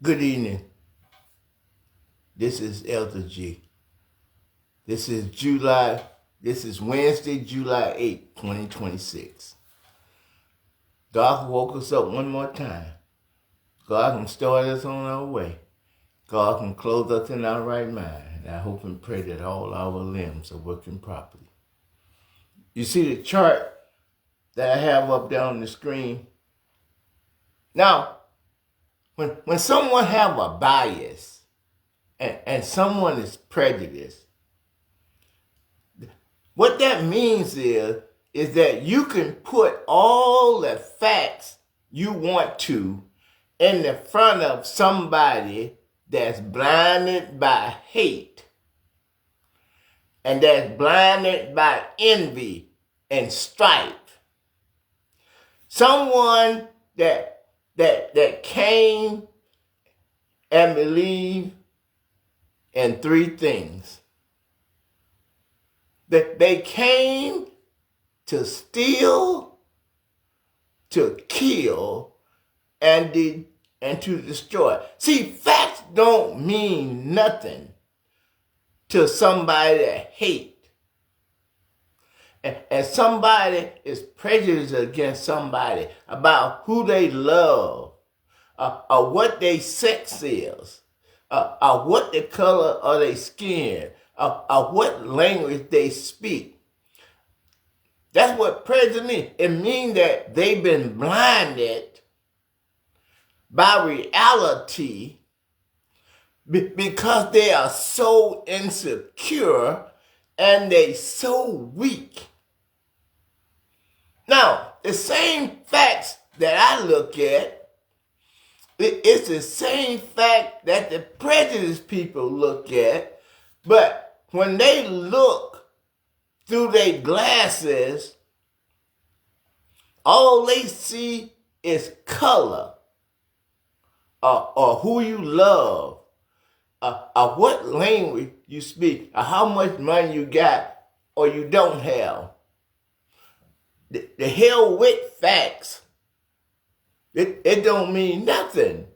Good evening. This is Elder G. This is Wednesday, July 8th, 2026. God woke us up one more time. God can start us on our way. God can clothe us in our right mind. And I hope and pray that all our limbs are working properly. You see the chart that I have up there on the screen? Now, when someone have a bias and someone is prejudiced, what that means is that you can put all the facts you want to in the front of somebody that's blinded by hate and that's blinded by envy and strife. Someone that came and believed in three things. That they came to steal, to kill, and to destroy. See, facts don't mean nothing to somebody that hate. And somebody is prejudiced against somebody about who they love, or what their sex is, or what the color of their skin, or what language they speak. That's what prejudice means. It means that they've been blinded by reality because they are so insecure and they so weak. Now, the same facts that I look at, it's the same fact that the prejudiced people look at, but when they look through their glasses, all they see is color, or who you love, or what language you speak, or how much money you got or you don't have. The hell with facts. It don't mean nothing.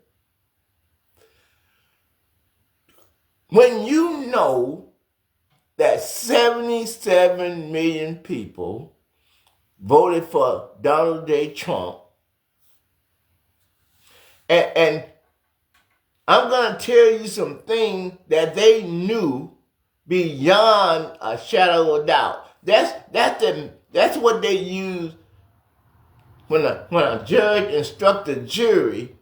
When you know that 77 million people voted for Donald J. Trump, and I'm going to tell you some things that they knew beyond a shadow of doubt. That's what they use when a judge instructs a jury.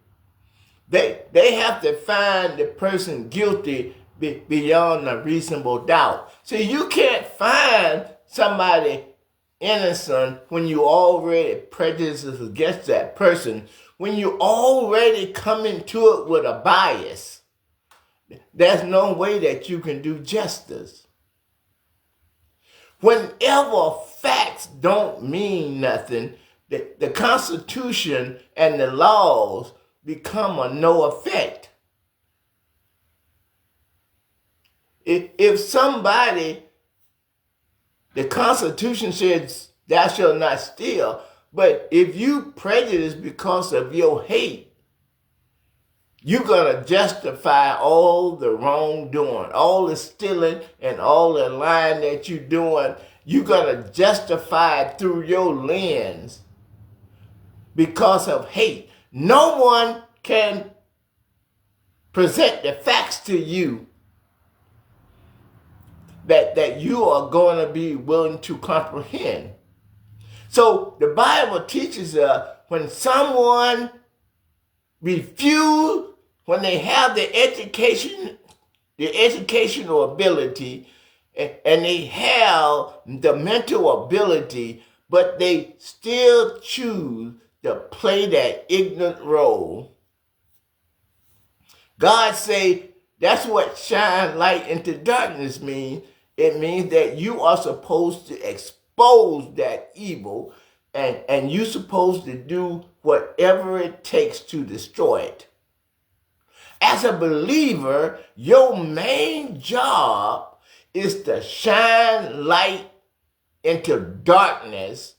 They have to find the person guilty beyond a reasonable doubt. See, you can't find somebody innocent when you already prejudiced against that person, when you already come into it with a bias. There's no way that you can do justice. Whenever facts don't mean nothing, the Constitution and the laws become of no effect. If somebody, the Constitution says thou shalt not steal, but if you prejudice because of your hate, you're going to justify all the wrongdoing, all the stealing and all the lying that you're doing. You're going to justify it through your lens because of hate. No one can present the facts to you that you are going to be willing to comprehend. So the Bible teaches us when someone refuse, when they have the educational ability, and they have the mental ability, but they still choose to play that ignorant role. God say that's what shine light into darkness means. It means that you are supposed to expose that evil, and you're supposed to do whatever it takes to destroy it. As a believer, your main job is to shine light into darkness,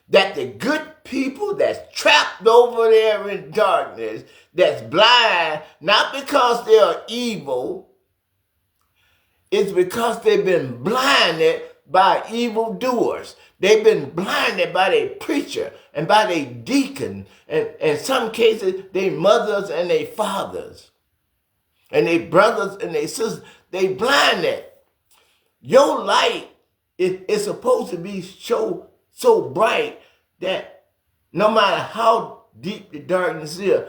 that the good people that's trapped over there in darkness, that's blind, not because they are evil, it's because they've been blinded by evildoers. They've been blinded by their preacher and by their deacon, and in some cases, their mothers and their fathers, and their brothers and their sisters. They blinded. Your light is supposed to be so bright that no matter how deep the darkness is,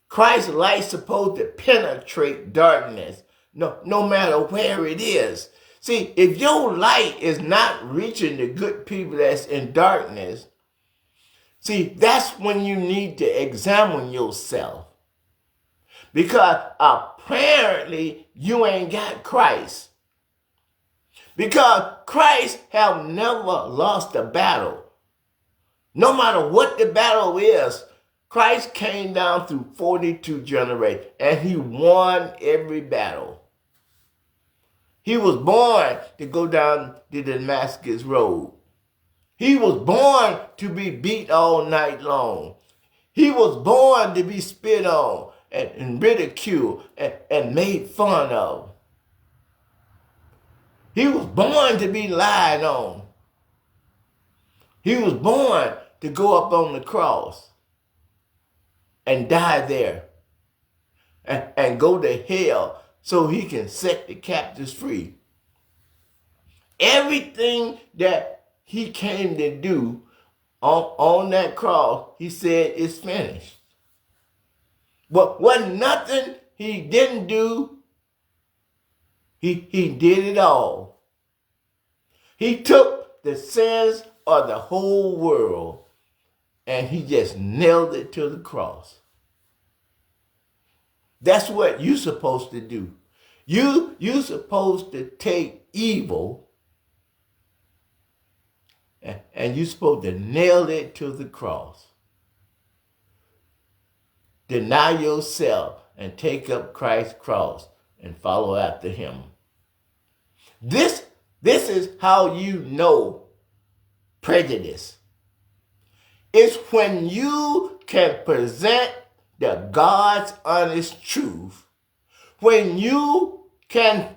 Christ's light is supposed to penetrate darkness, no matter where it is. See, if your light is not reaching the good people that's in darkness, see, that's when you need to examine yourself. Because apparently you ain't got Christ. Because Christ have never lost a battle. No matter what the battle is, Christ came down through 42 generations and he won every battle. He was born to go down the Damascus road. He was born to be beat all night long. He was born to be spit on and ridiculed and made fun of. He was born to be lied on. He was born to go up on the cross and die there and go to hell so he can set the captives free. Everything that he came to do on that cross, he said, it's finished. But wasn't nothing he didn't do. He did it all. He took the sins of the whole world and he just nailed it to the cross. That's what you're supposed to do. You're supposed to take evil and you're supposed to nail it to the cross. Deny yourself and take up Christ's cross and follow after him. This is how you know prejudice. It's when you can present the God's honest truth, when you can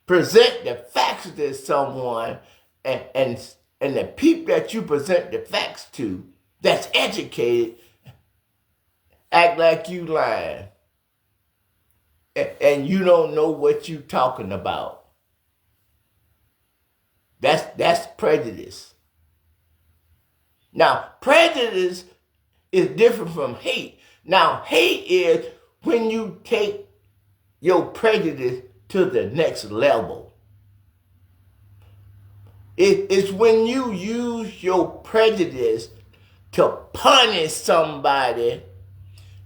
present the facts to someone and the people that you present the facts to that's educated act like you lying and you don't know what you talking about. That's prejudice. Now, prejudice is different from hate. Now, hate is when you take your prejudice to the next level. It's when you use your prejudice to punish somebody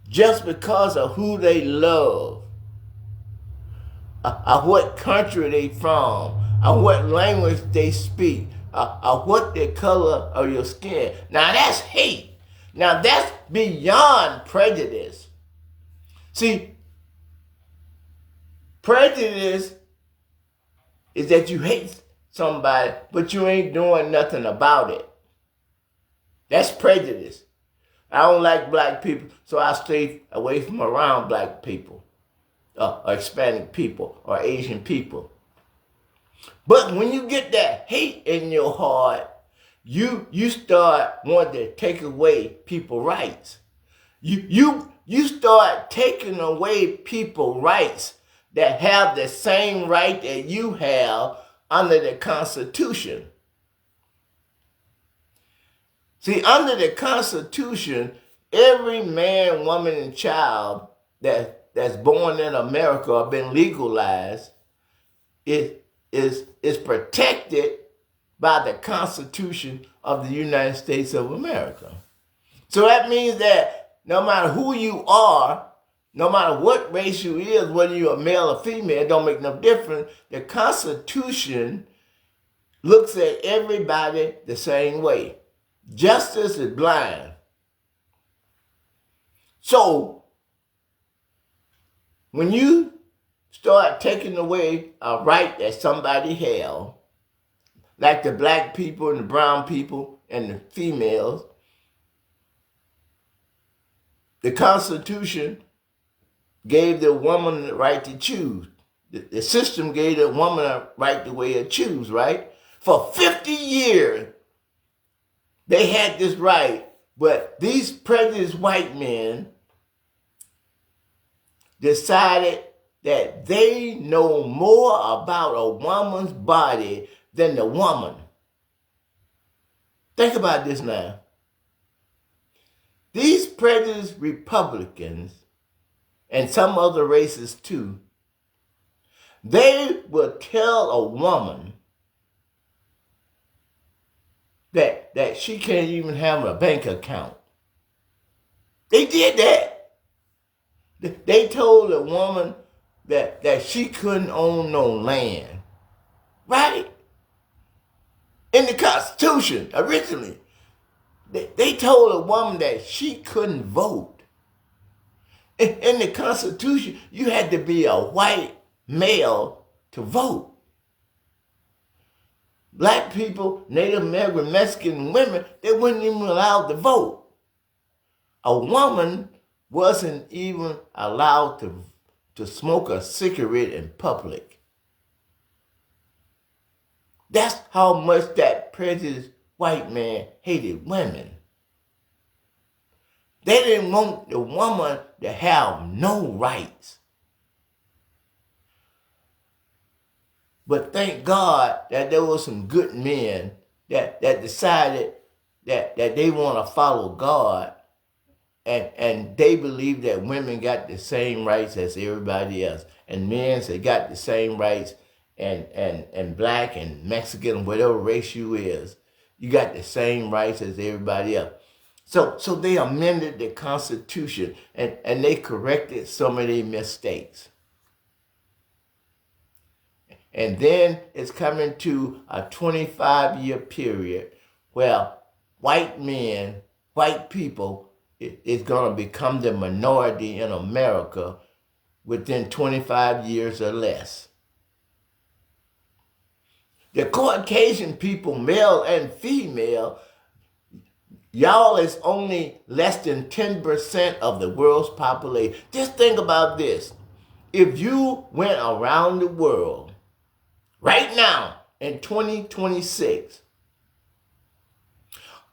just because of who they love, or what country they from, or what language they speak, or what the color of your skin. Now that's hate. Now that's beyond prejudice. See, prejudice is that you hate somebody, but you ain't doing nothing about it. That's prejudice. I don't like black people, so I stay away from around black people, or Hispanic people, or Asian people. But when you get that hate in your heart, you start wanting to take away people's rights. You start taking away people's rights that have the same right that you have under the Constitution. See, under the Constitution, every man, woman, and child that's born in America or been legalized is protected by the Constitution of the United States of America. So that means that no matter who you are, no matter what race you is, whether you're a male or female, it don't make no difference. The Constitution looks at everybody the same way. Justice is blind. So, when you start taking away a right that somebody held, like the black people and the brown people and the females. The Constitution gave the woman the right to choose. The system gave the woman a right the way to choose, right? For 50 years, they had this right, but these prejudiced white men decided that they know more about a woman's body than the woman. Think about this now. These prejudiced Republicans, and some other races too, they will tell a woman that she can't even have a bank account. They did that. They told a woman that she couldn't own no land. Right? In the Constitution, originally, they told a woman that she couldn't vote. In the Constitution, you had to be a white male to vote. Black people, Native American, Mexican women, they weren't even allowed to vote. A woman wasn't even allowed to smoke a cigarette in public. That's how much that prejudiced white man hated women. They didn't want the woman to have no rights. But thank God that there were some good men that decided that they want to follow God, and they believe that women got the same rights as everybody else, and men they got the same rights, and black and Mexican, whatever race you is, you got the same rights as everybody else. So they amended the Constitution and they corrected some of their mistakes. And then it's coming to a 25-year period where white men, white people, is going to become the minority in America within 25 years or less. The Caucasian people, male and female, y'all is only less than 10% of the world's population. Just think about this. If you went around the world right now in 2026,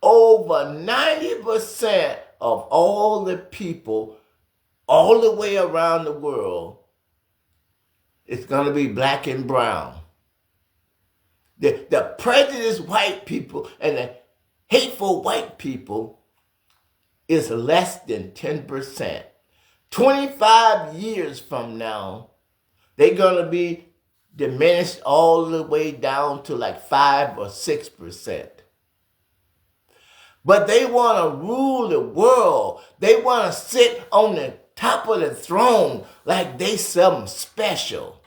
over 90% of all the people all the way around the world is going to be black and brown. The prejudiced white people and the hateful white people is less than 10%. 25 years from now, they're going to be diminished all the way down to like 5 or 6%. But they want to rule the world. They want to sit on the top of the throne like they something special.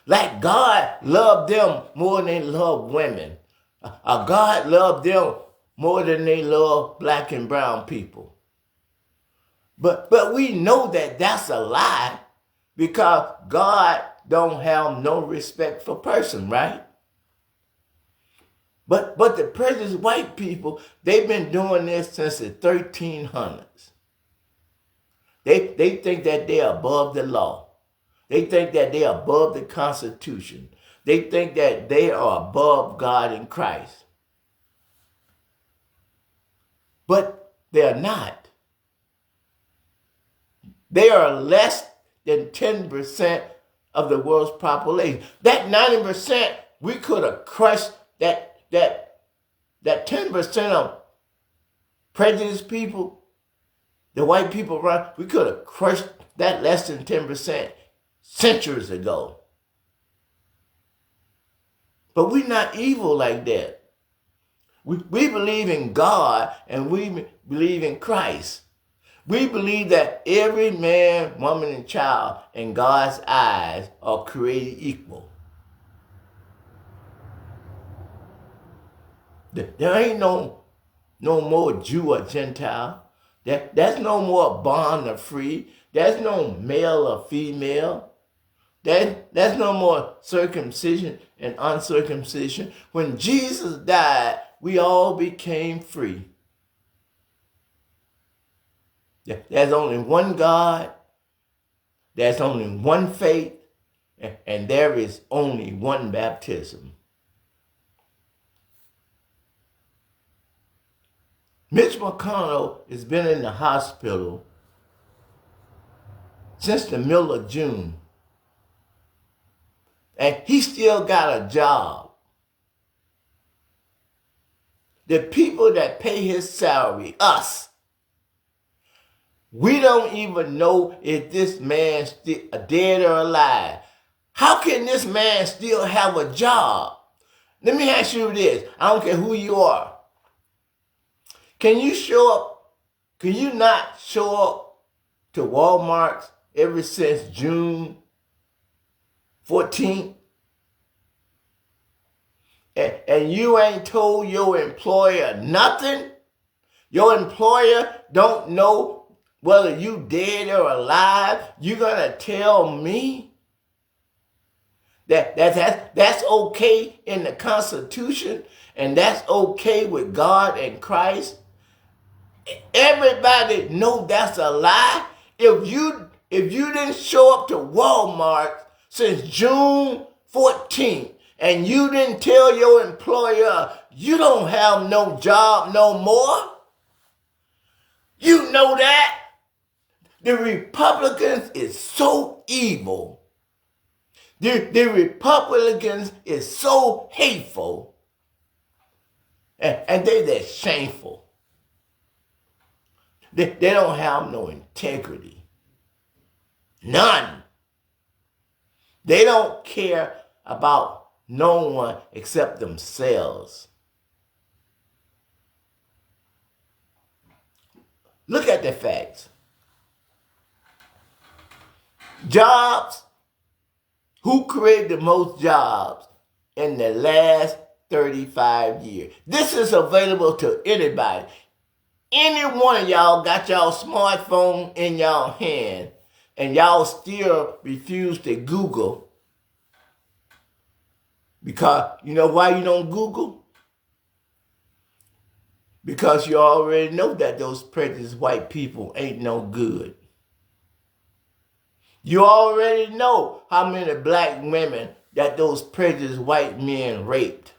Like God loved them more than they love women. God loved them more than they love black and brown people. But we know that that's a lie, because God don't have no respect for person, right? But the prejudiced white people, they've been doing this since the 1300s. They think that they're above the law. They think that they're above the Constitution. They think that they are above God and Christ. But they're not. They are less than 10% of the world's population. That 90%, we could have crushed that 10% of prejudiced people, the white people around, we could have crushed that less than 10% centuries ago. But we're not evil like that. We believe in God and we believe in Christ. We believe that every man, woman, and child in God's eyes are created equal. There ain't no more Jew or Gentile. There's no more bond or free. There's no male or female. That's no more circumcision and uncircumcision. When Jesus died, we all became free. There's only one God, there's only one faith, and there is only one baptism. Mitch McConnell has been in the hospital since the middle of June. And he still got a job. The people that pay his salary, us, we don't even know if this man's dead or alive. How can this man still have a job? Let me ask you this. I don't care who you are. Can you not show up to Walmart ever since June 14th? And you ain't told your employer nothing? Your employer don't know whether you dead or alive? You gonna tell me that's okay in the Constitution and that's okay with God and Christ? Everybody know that's a lie. If you didn't show up to Walmart since June 14th and you didn't tell your employer you don't have no job no more, you know that. The Republicans is so evil. The Republicans is so hateful. And they're that shameful. They don't have no integrity. None. They don't care about no one except themselves. Look at the facts. Jobs. Who created the most jobs in the last 35 years? This is available to anybody. Any one of y'all got y'all smartphone in y'all hand and y'all still refuse to Google. Because you know why you don't Google? Because you already know that those prejudiced white people ain't no good. You already know how many black women that those prejudiced white men raped.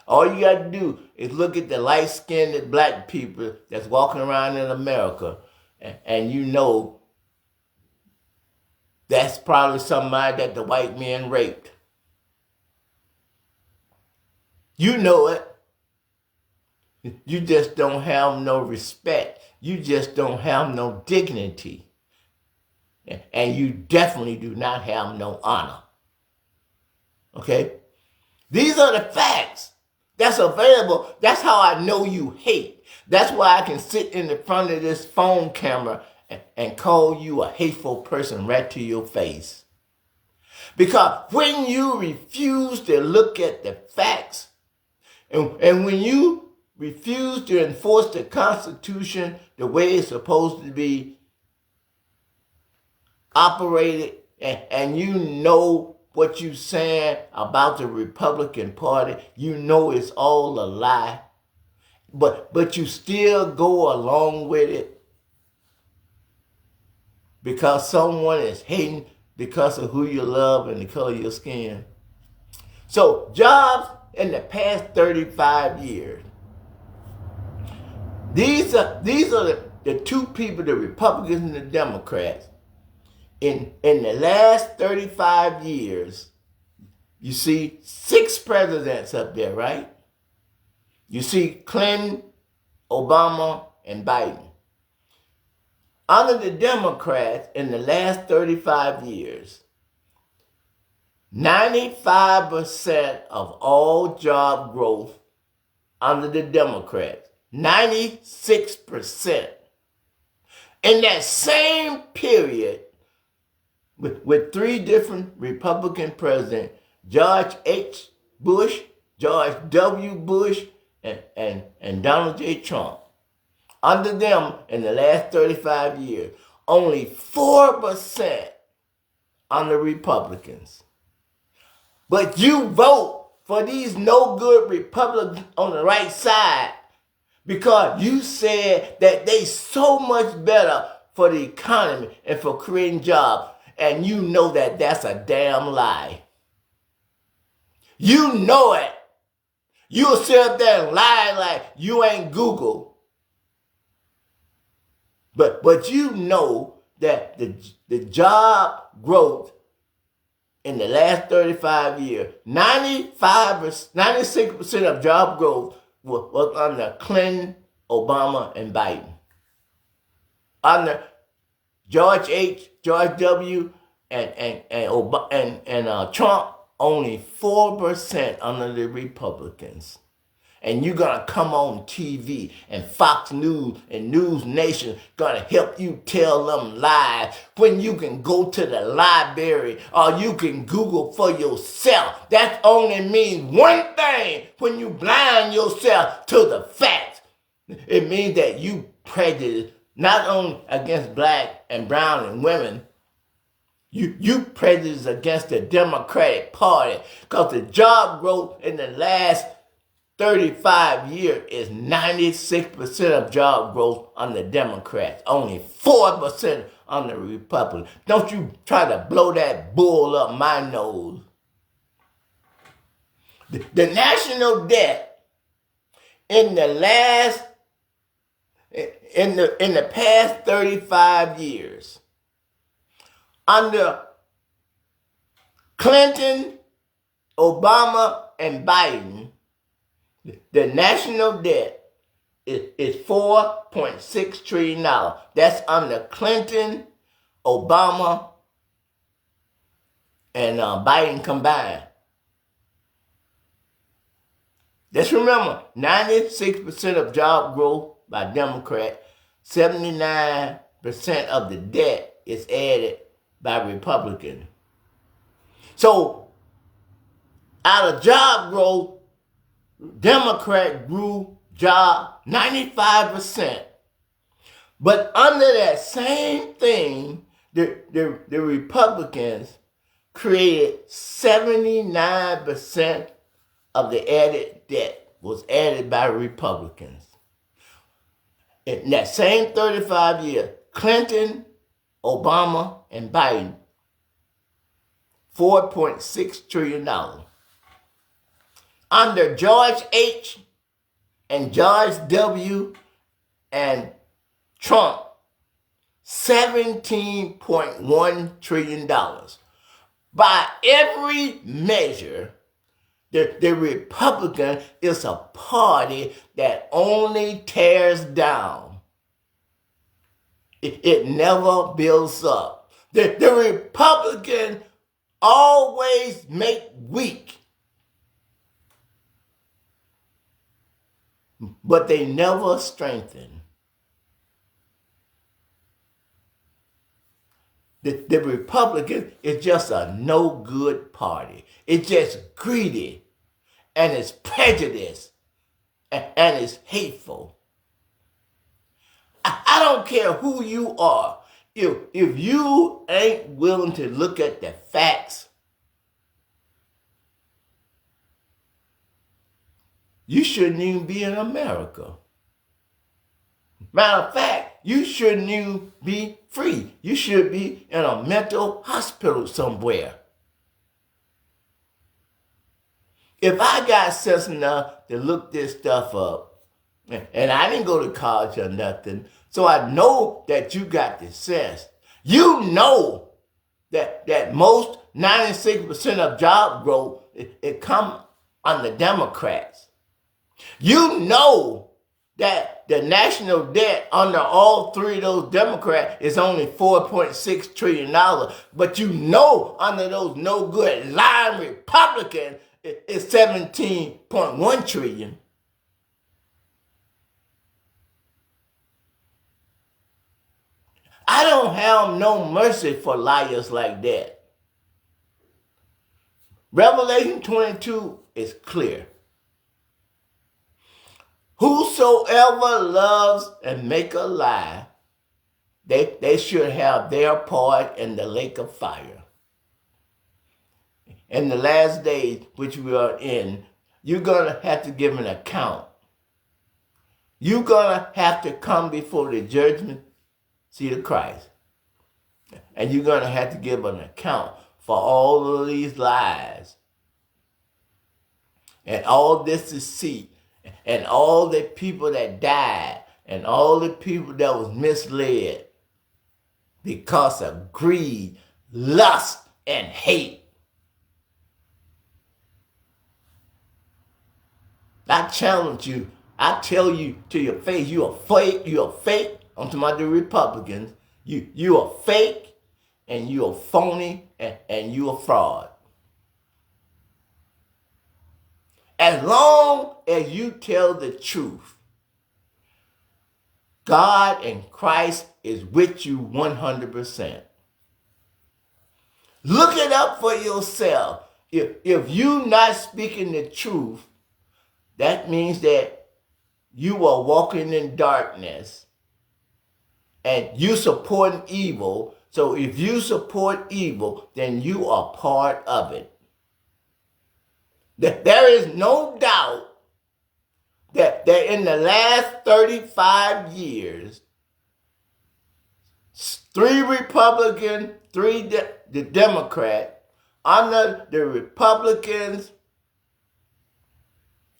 All you got to do is look at the light-skinned black people that's walking around in America, and you know that's probably somebody that the white men raped. You know it. You just don't have no respect. You just don't have no dignity. And you definitely do not have no honor. Okay? These are the facts that's available. That's how I know you hate. That's why I can sit in the front of this phone camera and call you a hateful person right to your face. Because when you refuse to look at the facts, and when you refuse to enforce the Constitution the way it's supposed to be operated, and you know what you're saying about the Republican Party, you know it's all a lie, but you still go along with it because someone is hating because of who you love and the color of your skin. So jobs in the past 35 years. These are the two people, the Republicans and the Democrats. In the last 35 years, you see 6 presidents up there, right? You see Clinton, Obama, and Biden. Under the Democrats, in the last 35 years, 95% of all job growth under the Democrats, 96%. In that same period, with 3 different Republican presidents, George H. Bush, George W. Bush, and Donald J. Trump. Under them, in the last 35 years, only 4% on the Republicans. But you vote for these no good Republicans on the right side because you said that they so much better for the economy and for creating jobs. And you know that that's a damn lie. You know it. You'll sit up there and lie like you ain't Google. But you know that the job growth in the last 35 years, 96% of job growth was under Clinton, Obama, and Biden. Under George W., and Trump, only 4% under the Republicans. And you're going to come on TV and Fox News and News Nation going to help you tell them lies when you can go to the library or you can Google for yourself. That only means one thing when you blind yourself to the facts. It means that you prejudice not only against black and brown and women, you prejudice against the Democratic Party because the job growth in the last 35 years is 96% of job growth on the Democrats, only 4% on the Republicans. Don't you try to blow that bull up my nose. The national debt in the past 35 years under Clinton, Obama, and Biden, the national debt is $4.6 trillion. That's under Clinton, Obama, and Biden combined. Just remember, 96% of job growth by Democrats, 79% of the debt is added by Republicans. So, out of job growth, Democrat grew job 95%. But under that same thing, the Republicans created 79% of the added debt was added by Republicans. In that same 35 years, Clinton, Obama, and Biden, $4.6 trillion. Under George H. and George W. and Trump, $17.1 trillion. By every measure, the Republican is a party that only tears down. It never builds up. The Republican always make weak, but they never strengthen. The Republican is just a no-good party. It's just greedy, and it's prejudiced, and it's hateful. I don't care who you are. If you ain't willing to look at the facts, you shouldn't even be in America. Matter of fact, you shouldn't even be free. You should be in a mental hospital somewhere. If I got sense enough to look this stuff up, and I didn't go to college or nothing, so I know that you got the sense. You know that most 96% of job growth, it come on the Democrats. You know that the national debt under all three of those Democrats is only $4.6 trillion. But you know under those no good lying Republicans, it's $17.1 trillion. I don't have no mercy for liars like that. Revelation 22 is clear. Whosoever loves and make a lie, they should have their part in the lake of fire. in the last days which we are in, you're going to have to give an account. You're going to have to come before the judgment seat of Christ. And you're going to have to give an account for all of these lies and all this deceit and all the people that died and all the people that was misled because of greed, lust, and hate. I challenge you. I tell you to your face, you are fake. You are fake. I'm talking about the Republicans. You are fake, and you are phony, and you are fraud. As long as you tell the truth, God and Christ is with you 100%. Look it up for yourself. If you're not speaking the truth, that means that you are walking in darkness and you supporting evil. So if you support evil, then you are part of it. There is no doubt that in the last 35 years, 3 Republicans, 3 the Democrats, under the Republicans,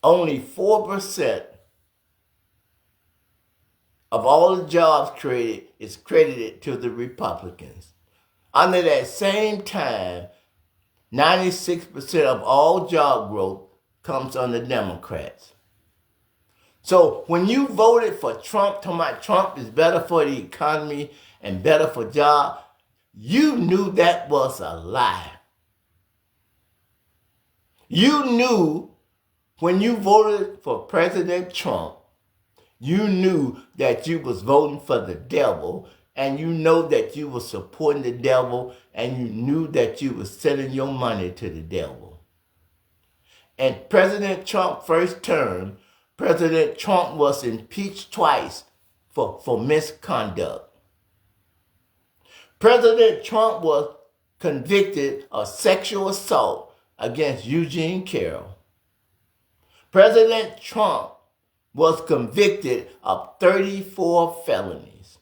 only 4% of all the jobs created is credited to the Republicans. Under that same time, 96% of all job growth comes on the Democrats. So when you voted for Trump, talking about Trump is better for the economy and better for jobs, you knew that was a lie. You knew when you voted for President Trump, you knew that you was voting for the devil, and you know that you were supporting the devil, and you knew that you were selling your money to the devil. And President Trump's first term, President Trump was impeached twice for misconduct. President Trump was convicted of sexual assault against Eugene Carroll. President Trump was convicted of 34 felonies.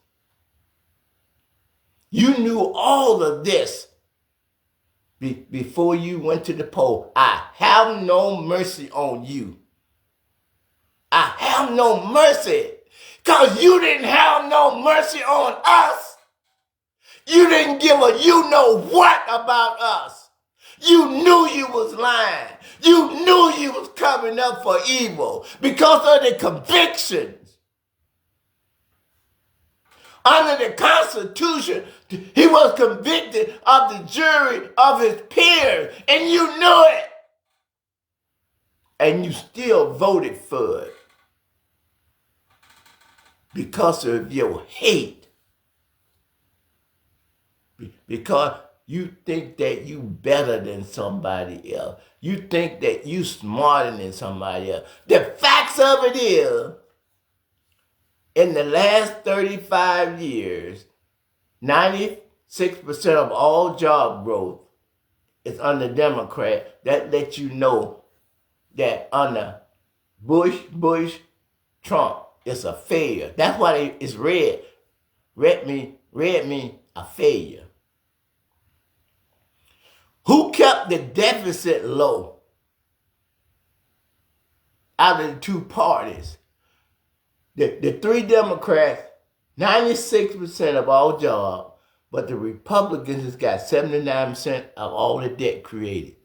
You knew all of this before you went to the poll. I have no mercy on you. I have no mercy because you didn't have no mercy on us. You didn't give a you-know-what about us. You knew you was lying. You knew you was coming up for evil because of the convictions. Under the Constitution, he was convicted of the jury of his peers, and you knew it. And you still voted for it because of your hate. Because you think that you better than somebody else. You think that you smarter than somebody else. The facts of it is, in the last 35 years, 96% of all job growth is under Democrat. That lets you know that under Bush, Trump, it's a failure. That's why it's red. Red means a failure. Who kept the deficit low out of the 2 parties? The 3 Democrats, 96% of all jobs, but the Republicans has got 79% of all the debt created.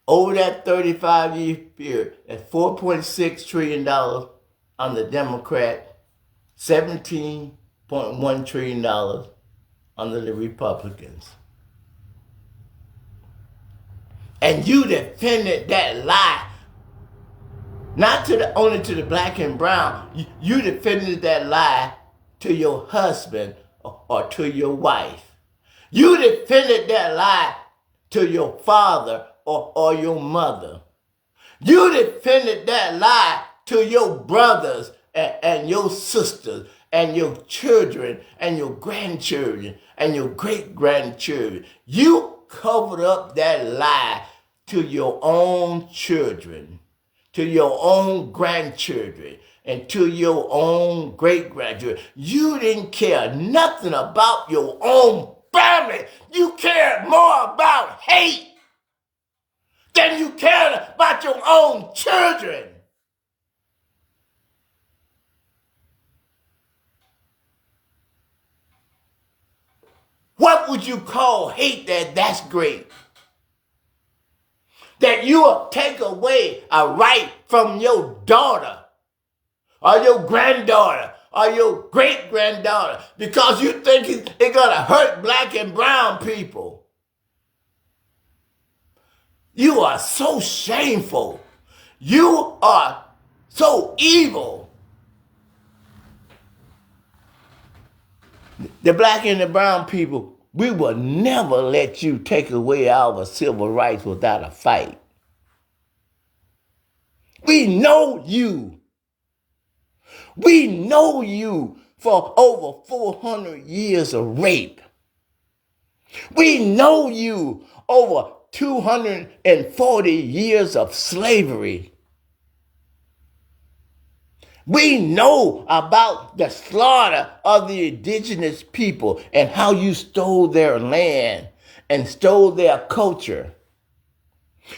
Over that 35-year period, that's $4.6 trillion on the Democrat, $17.1 trillion under the Republicans. And you defended that lie, not only to the black and brown. You defended that lie to your husband or to your wife. You defended that lie to your father or your mother. You defended that lie to your brothers and your sisters and your children and your grandchildren and your great-grandchildren. You covered up that lie to your own children, to your own grandchildren, and to your own great-grandchildren. You didn't care nothing about your own family. You cared more about hate than you cared about your own children. What would you call hate that's great? That you will take away a right from your daughter or your granddaughter or your great-granddaughter because you think it's going to hurt black and brown people. You are so shameful. You are so evil. The black and the brown people, we will never let you take away our civil rights without a fight. We know you. We know you for over 400 years of rape. We know you over 240 years of slavery. We know about the slaughter of the indigenous people and how you stole their land and stole their culture.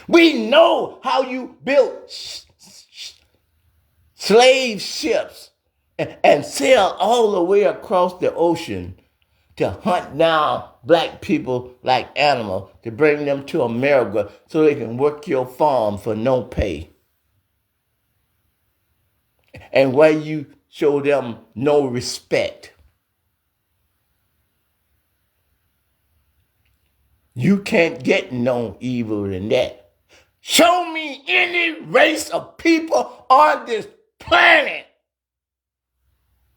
We know how you built slave ships and sailed all the way across the ocean to hunt down black people like animals to bring them to America so they can work your farm for no pay. And where you show them no respect. You can't get no evil than that. Show me any race of people on this planet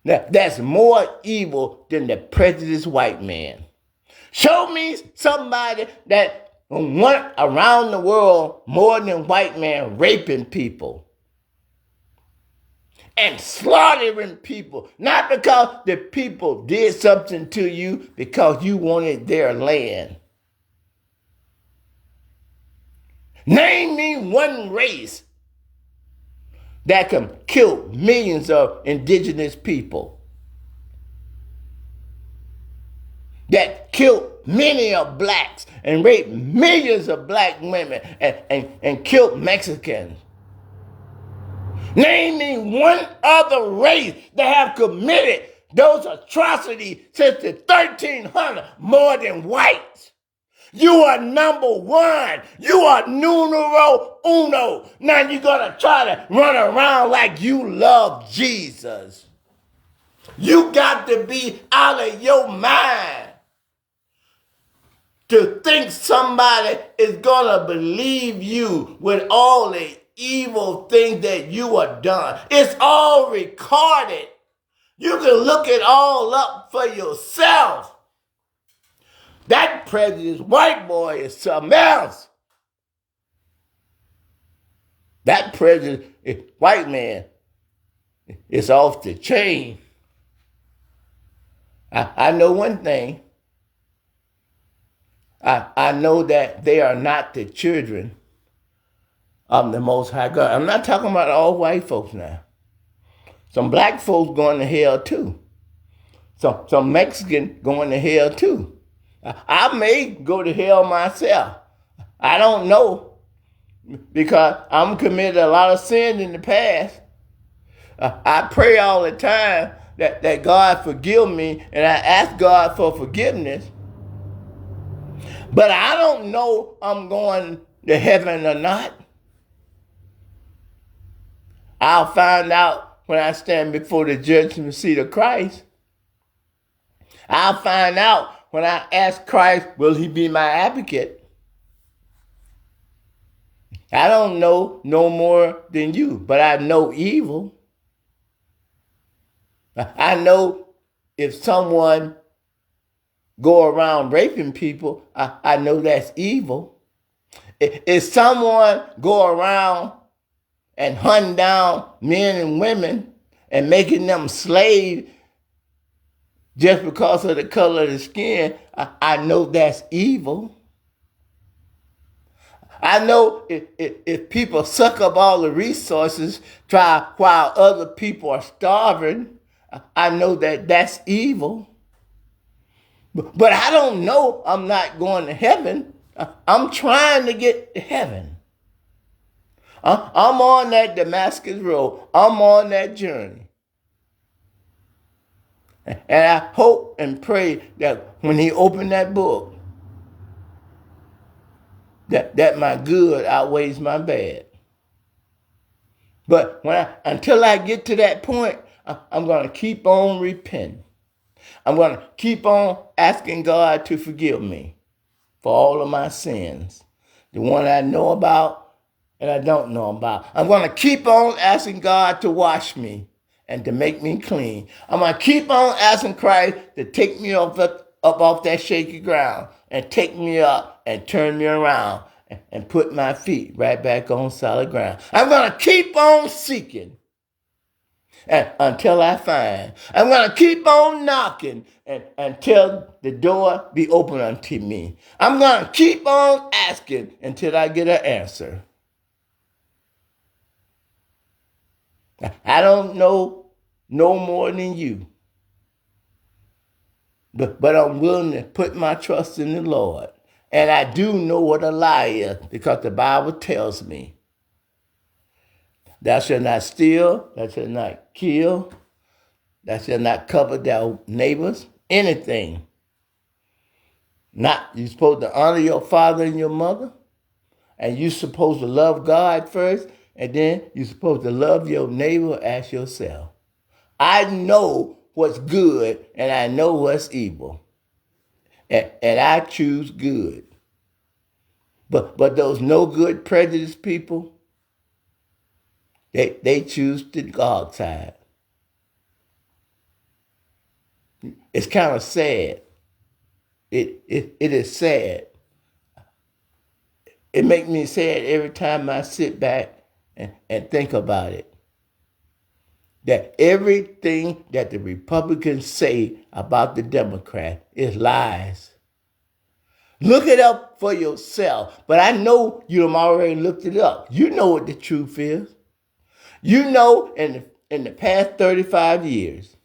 that's more evil than the prejudiced white man. Show me somebody that went around the world more than white man raping people and slaughtering people, not because the people did something to you, because you wanted their land. Name me one race that can kill millions of indigenous people, that killed many of blacks and raped millions of black women and killed Mexicans. Name me one other race that have committed those atrocities since the 1300s more than whites. You are number one. You are numero uno. Now you're going to try to run around like you love Jesus. You got to be out of your mind to think somebody is going to believe you with all the evil things that you have done. It's all recorded. You can look it all up for yourself. That prejudiced white boy is something else. That prejudiced white man is off the chain. I know one thing. I know that they are not the children of the Most High God. I'm not talking about all white folks now. Some black folks going to hell too. Some Mexican going to hell too. I may go to hell myself. I don't know, because I'm committed a lot of sin in the past. I pray all the time that God forgive me, and I ask God for forgiveness. But I don't know I'm going to heaven or not. I'll find out when I stand before the judgment seat of Christ. I'll find out when I ask Christ, will he be my advocate? I don't know no more than you, but I know evil. I know if someone go around raping people, I know that's evil. If someone go around and hunting down men and women and making them slaves just because of the color of the skin, I know that's evil. I know if people suck up all the resources while other people are starving, I know that that's evil. But I don't know I'm not going to heaven. I'm trying to get to heaven. I'm on that Damascus road. I'm on that journey. And I hope and pray that when he opened that book, that my good outweighs my bad. But until I get to that point, I'm going to keep on repenting. I'm going to keep on asking God to forgive me for all of my sins, the one I know about and I don't know about. I'm going to keep on asking God to wash me and to make me clean. I'm going to keep on asking Christ to take me up off that shaky ground and take me up and turn me around and put my feet right back on solid ground. I'm going to keep on seeking until I find. I'm going to keep on knocking until the door be open unto me. I'm going to keep on asking until I get an answer. I don't know no more than you. But I'm willing to put my trust in the Lord. And I do know what a lie is because the Bible tells me. Thou shalt not steal, thou shalt not kill, thou shalt not covet thy neighbors, anything. You're supposed to honor your father and your mother, and you're supposed to love God first, and then you're supposed to love your neighbor as yourself. I know what's good, and I know what's evil. And I choose good. But those no good prejudiced people, they choose the God side. It's kind of sad. It is sad. It makes me sad every time I sit back and think about it. That everything that the Republicans say about the Democrats is lies. Look it up for yourself. But I know you have already looked it up. You know what the truth is. You know in the past 35 years,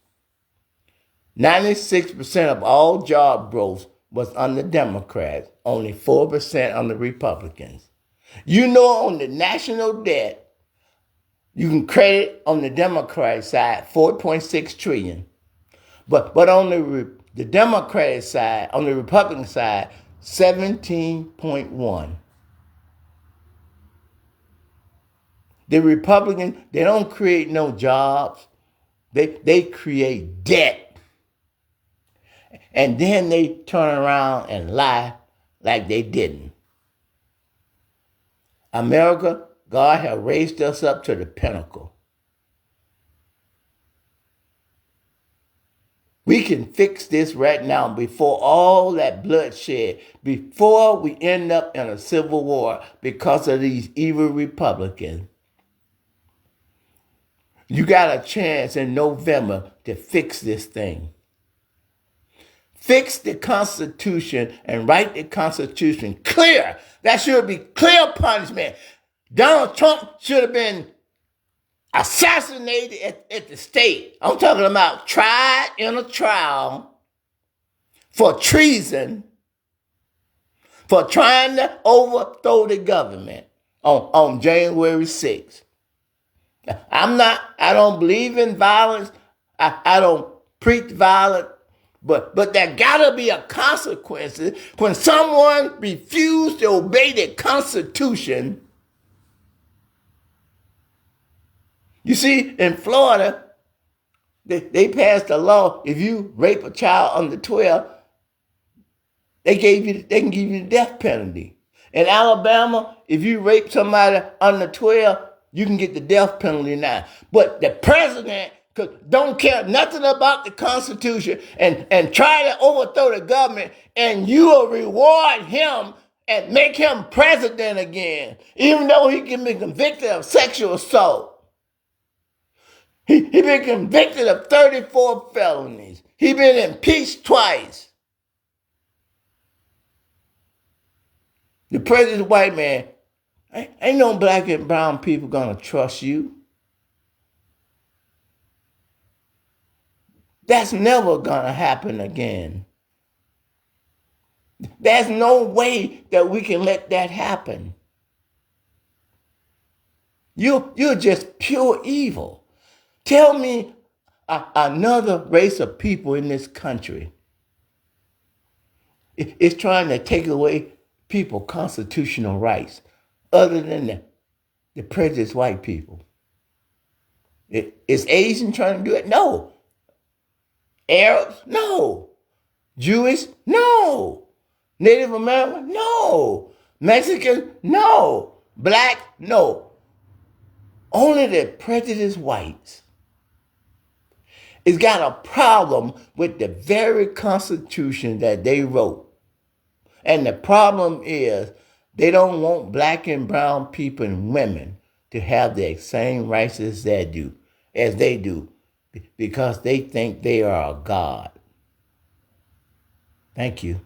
96% of all job growth was on the Democrats, only 4% on the Republicans. You know on the national debt, you can credit on the Democrat side 4.6 trillion. But on the Democratic side, on the Republican side, 17.1. The Republicans, they don't create no jobs. They create debt. And then they turn around and lie like they didn't. America, God has raised us up to the pinnacle. We can fix this right now before all that bloodshed, before we end up in a civil war because of these evil Republicans. You got a chance in November to fix this thing. Fix the Constitution and write the Constitution clear. That should be clear punishment. Donald Trump should have been assassinated at the stake. I'm talking about tried in a trial for treason, for trying to overthrow the government on January 6th. I don't believe in violence. I don't preach violence. But there gotta be a consequence when someone refused to obey the Constitution. You see, in Florida, they passed a law. If you rape a child under 12, they can give you the death penalty. In Alabama, if you rape somebody under 12, you can get the death penalty now. But the president don't care nothing about the Constitution and try to overthrow the government, and you will reward him and make him president again, even though he can be convicted of sexual assault. He been convicted of 34 felonies. He been impeached twice. The president's a white man. Ain't no black and brown people gonna trust you. That's never gonna happen again. There's no way that we can let that happen. You're just pure evil. Tell me another race of people in this country is trying to take away people's constitutional rights other than the prejudiced white people. Is Asian trying to do it? No. Arabs? No. Jewish? No. Native American? No. Mexican? No. Black? No. Only the prejudiced whites. It's got a problem with the very Constitution that they wrote. And the problem is they don't want black and brown people and women to have the same rights as they do, because they think they are a god. Thank you.